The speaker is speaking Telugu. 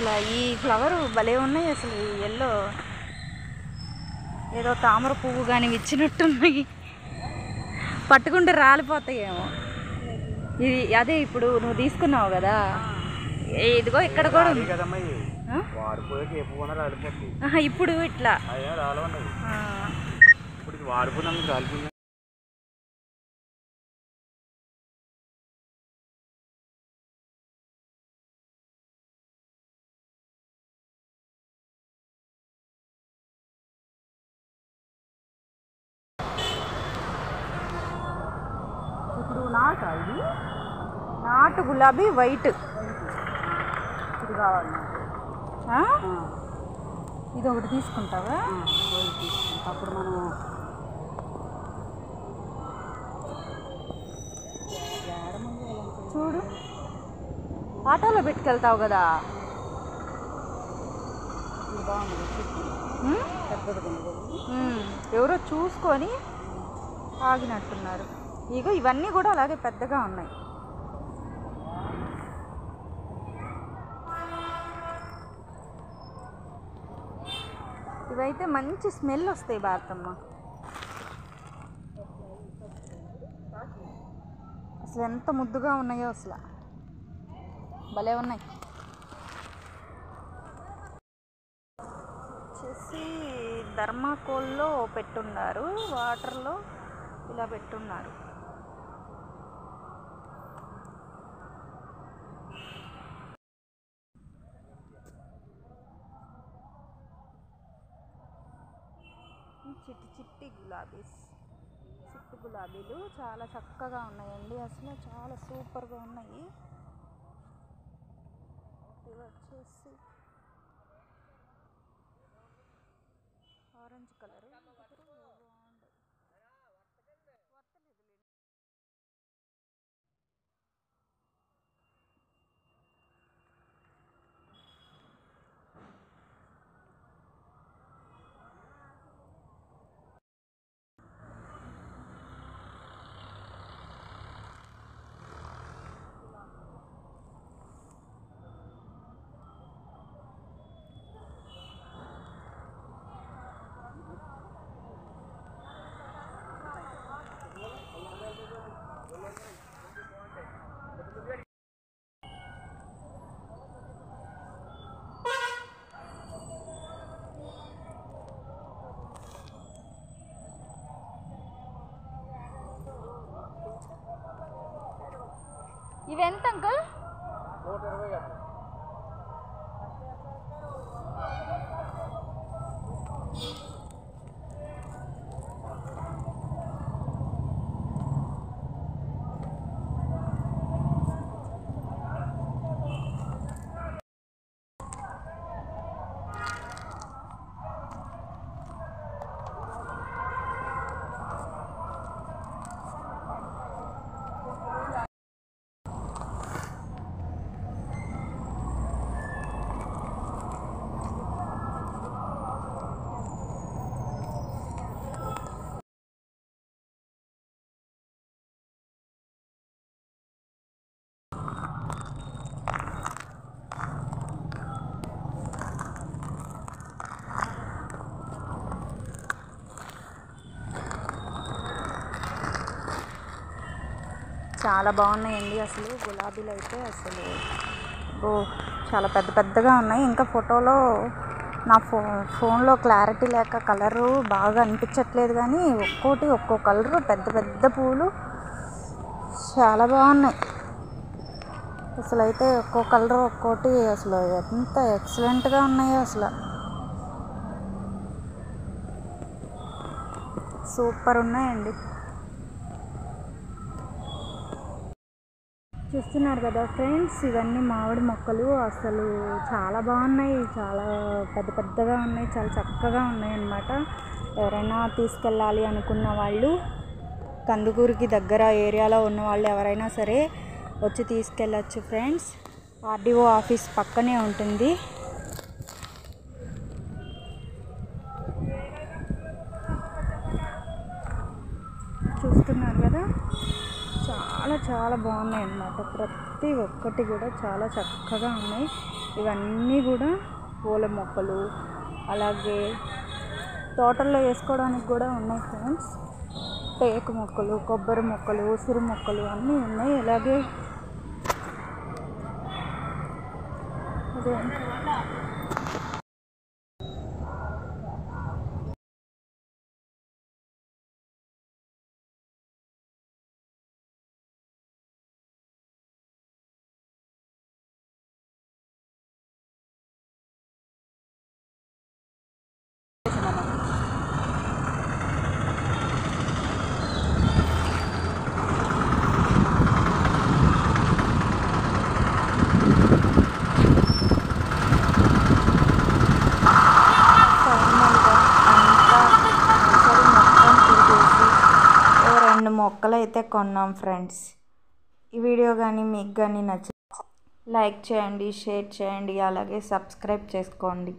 అసలు ఈ ఫ్లవర్ భలే ఉన్నాయి అసలు. ఎల్లో ఏదో తామర పువ్వు కానీ ఇచ్చినట్టున్నాయి. పట్టుకుంటే రాలిపోతాయేమో. ఇది అదే ఇప్పుడు నువ్వు తీసుకున్నావు కదా, ఇదిగో ఇక్కడ కూడా ఇప్పుడు ఇట్లా ఇప్పుడు ఇది నాటు గులాబీ వైట్ ఇది కావాలి. ఇది ఒకటి తీసుకుంటావా? అప్పుడు మనం చూడు ఆటోలో పెట్టుకెళ్తావు కదా. ఎవరో చూసుకొని ఆగినట్టున్నారు. ఇగో ఇవన్నీ కూడా అలాగే పెద్దగా ఉన్నాయి. ఇవైతే మంచి స్మెల్ వస్తాయి భారతమ్మ. అసలు ఎంత ముద్దుగా ఉన్నాయో అసలు, భలే ఉన్నాయి. వచ్చేసి థర్మాకోల్లో పెట్టున్నారు, వాటర్లో ఇలా పెట్టున్నారు. చిట్టి చిట్టి గులాబీస్, చిట్టి గులాబీలు చాలా చక్కగా ఉన్నాయండి. అసలు చాలా సూపర్గా ఉన్నాయి. ఇవి వచ్చేసి ఆరెంజ్ కలర్. ఇవి ఎంత అంకుల్? 120. చాలా బాగున్నాయండి అసలు గులాబీలు అయితే. అసలు చాలా పెద్ద పెద్దగా ఉన్నాయి. ఇంకా ఫోటోలో నా ఫోన్లో క్లారిటీ లేక కలరు బాగా అనిపించట్లేదు, కానీ ఒక్కోటి ఒక్కో కలరు, పెద్ద పెద్ద పూలు చాలా బాగున్నాయి అసలు. అయితే ఒక్కో కలరు ఒక్కోటి అసలు ఎంత ఎక్సలెంట్గా ఉన్నాయో అసలు, సూపర్ ఉన్నాయండి. చూస్తున్నారు కదా ఫ్రెండ్స్, ఇవన్నీ మామిడి మొక్కలు. అసలు చాలా బాగున్నాయి, చాలా పెద్ద పెద్దగా ఉన్నాయి, చాలా చక్కగా ఉన్నాయి అన్నమాట. ఎవరైనా తీసుకెళ్ళాలి అనుకున్న వాళ్ళు, కందుకూరుకి దగ్గర ఏరియాలో ఉన్న వాళ్ళు ఎవరైనా సరే వచ్చి తీసుకెళ్ళచ్చు ఫ్రెండ్స్. ఆర్డీఓ ఆఫీస్ పక్కనే ఉంటుంది. చూస్తున్నారు కదా, చాలా చాలా బాగున్నాయి అన్నమాట. ప్రతి ఒక్కటి కూడా చాలా చక్కగా ఉన్నాయి. ఇవన్నీ కూడా పూల మొక్కలు, అలాగే తోటల్లో వేసుకోవడానికి కూడా ఉన్నాయి ఫ్రెండ్స్. టేకు మొక్కలు, కొబ్బరి మొక్కలు, ఉసిరి మొక్కలు అన్నీ ఉన్నాయి. అలాగే మొక్కలు అయితే కొన్నాం ఫ్రెండ్స్. ఈ వీడియో కానీ మీకు కానీ నచ్చితే లైక్ చేయండి, షేర్ చేయండి, అలాగే సబ్స్క్రైబ్ చేసుకోండి.